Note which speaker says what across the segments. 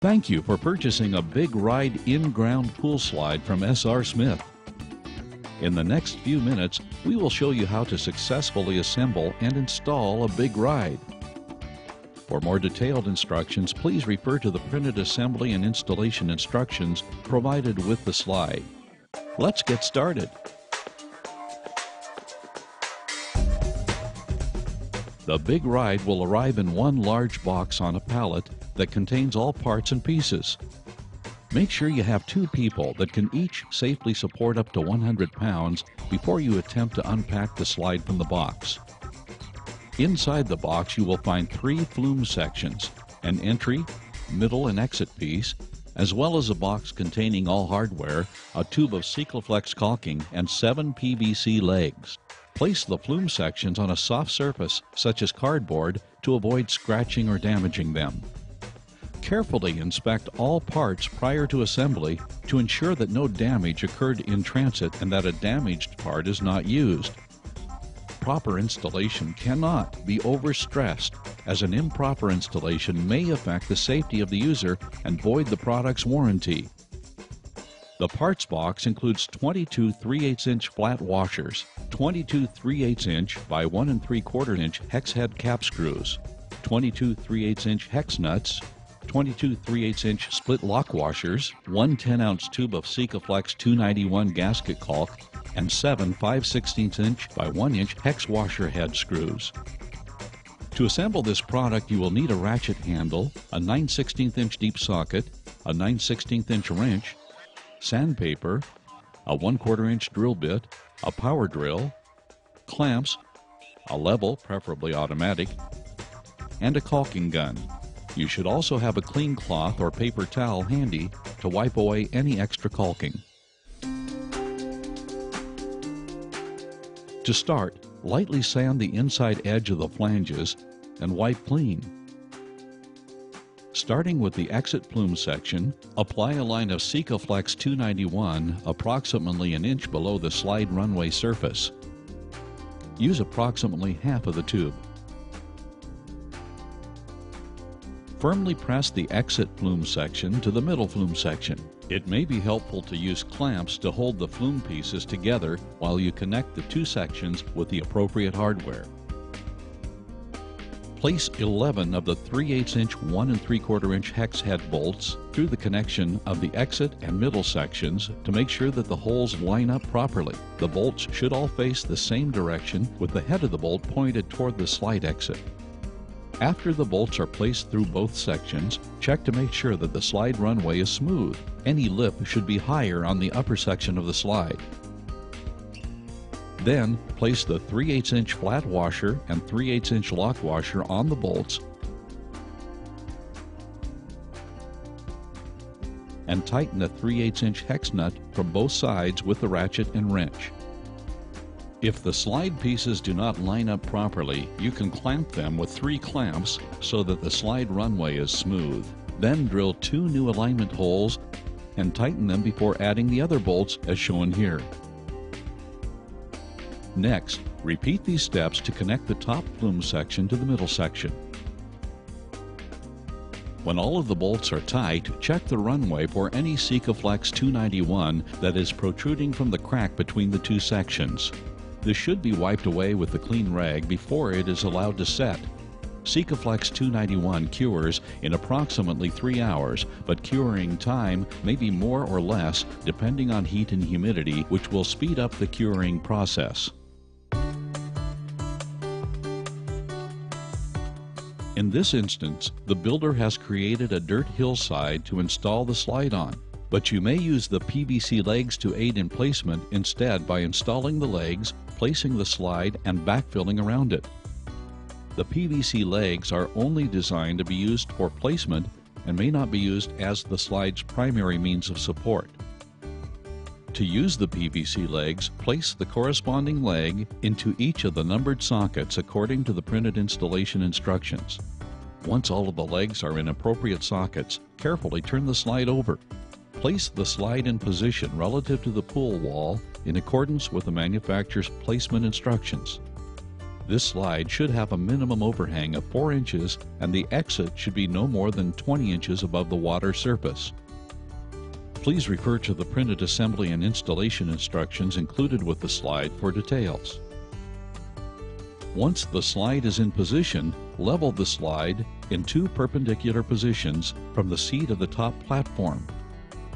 Speaker 1: Thank you for purchasing a BigRide in-ground pool slide from S.R. Smith. In the next few minutes, we will show you how to successfully assemble and install a BigRide. For more detailed instructions, please refer to the printed assembly and installation instructions provided with the slide. Let's get started. The BigRide will arrive in one large box on a pallet that contains all parts and pieces. Make sure you have two people that can each safely support up to 100 pounds before you attempt to unpack the slide from the box. Inside the box you will find 3 flume sections, an entry, middle and exit piece, as well as a box containing all hardware, a tube of Sikaflex caulking, and 7 PVC legs. Place the flume sections on a soft surface, such as cardboard, to avoid scratching or damaging them. Carefully inspect all parts prior to assembly to ensure that no damage occurred in transit and that a damaged part is not used. Proper installation cannot be overstressed, as an improper installation may affect the safety of the user and void the product's warranty. The parts box includes 22 3/8-inch flat washers, 22 3/8-inch by 1 3/4-inch hex head cap screws, 22 3/8-inch hex nuts, 22 3/8-inch split lock washers, 1 10-ounce tube of Sikaflex 291 gasket caulk, and 7 5/16-inch by 1-inch hex washer head screws. To assemble this product, you will need a ratchet handle, a 9/16-inch deep socket, a 9/16-inch wrench, sandpaper, a 1/4-inch drill bit, a power drill, clamps, a level, preferably automatic, and a caulking gun. You should also have a clean cloth or paper towel handy to wipe away any extra caulking. To start, lightly sand the inside edge of the flanges and wipe clean. Starting with the exit plume section, apply a line of Sikaflex 291 approximately an inch below the slide runway surface. Use approximately half of the tube. Firmly press the exit flume section to the middle flume section. It may be helpful to use clamps to hold the flume pieces together while you connect the two sections with the appropriate hardware. Place 11 of the 3/8-inch 1 3/4-inch hex head bolts through the connection of the exit and middle sections to make sure that the holes line up properly. The bolts should all face the same direction, with the head of the bolt pointed toward the slide exit. After the bolts are placed through both sections, check to make sure that the slide runway is smooth. Any lip should be higher on the upper section of the slide. Then, place the 3/8-inch flat washer and 3/8-inch lock washer on the bolts and tighten a 3/8-inch hex nut from both sides with the ratchet and wrench. If the slide pieces do not line up properly, you can clamp them with 3 clamps so that the slide runway is smooth. Then drill 2 new alignment holes and tighten them before adding the other bolts as shown here. Next, repeat these steps to connect the top flume section to the middle section. When all of the bolts are tight, check the runway for any Sikaflex 291 that is protruding from the crack between the two sections. This should be wiped away with a clean rag before it is allowed to set. Sikaflex 291 cures in approximately 3 hours, but curing time may be more or less depending on heat and humidity, which will speed up the curing process. In this instance, the builder has created a dirt hillside to install the slide on, but you may use the PVC legs to aid in placement instead by installing the legs, placing the slide, and backfilling around it. The PVC legs are only designed to be used for placement and may not be used as the slide's primary means of support. To use the PVC legs, place the corresponding leg into each of the numbered sockets according to the printed installation instructions. Once all of the legs are in appropriate sockets, carefully turn the slide over. Place the slide in position relative to the pool wall in accordance with the manufacturer's placement instructions. This slide should have a minimum overhang of 4 inches and the exit should be no more than 20 inches above the water surface. Please refer to the printed assembly and installation instructions included with the slide for details. Once the slide is in position, level the slide in 2 perpendicular positions from the seat of the top platform.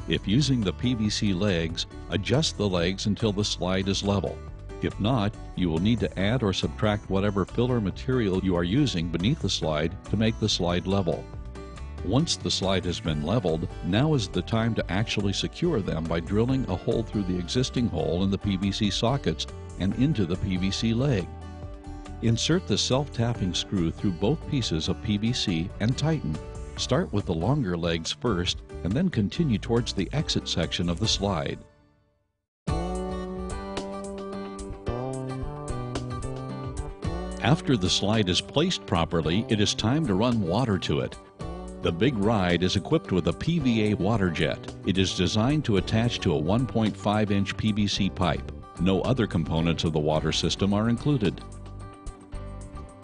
Speaker 1: If using the PVC legs, adjust the legs until the slide is level. If not, you will need to add or subtract whatever filler material you are using beneath the slide to make the slide level. Once the slide has been leveled, now is the time to actually secure them by drilling a hole through the existing hole in the PVC sockets and into the PVC leg. Insert the self-tapping screw through both pieces of PVC and tighten. Start with the longer legs first and then continue towards the exit section of the slide. After the slide is placed properly, it is time to run water to it. The BigRide is equipped with a PVA water jet. It is designed to attach to a 1.5-inch PVC pipe. No other components of the water system are included.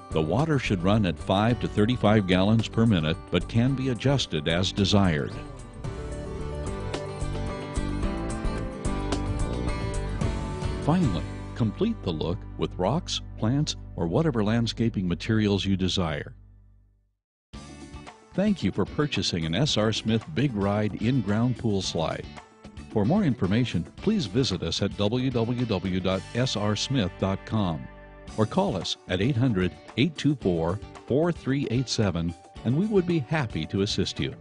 Speaker 1: The water should run at 5 to 35 gallons per minute, but can be adjusted as desired. Finally, complete the look with rocks, plants, or whatever landscaping materials you desire. Thank you for purchasing an S.R. Smith BigRide in-ground pool slide. For more information, please visit us at www.srsmith.com or call us at 800-824-4387 and we would be happy to assist you.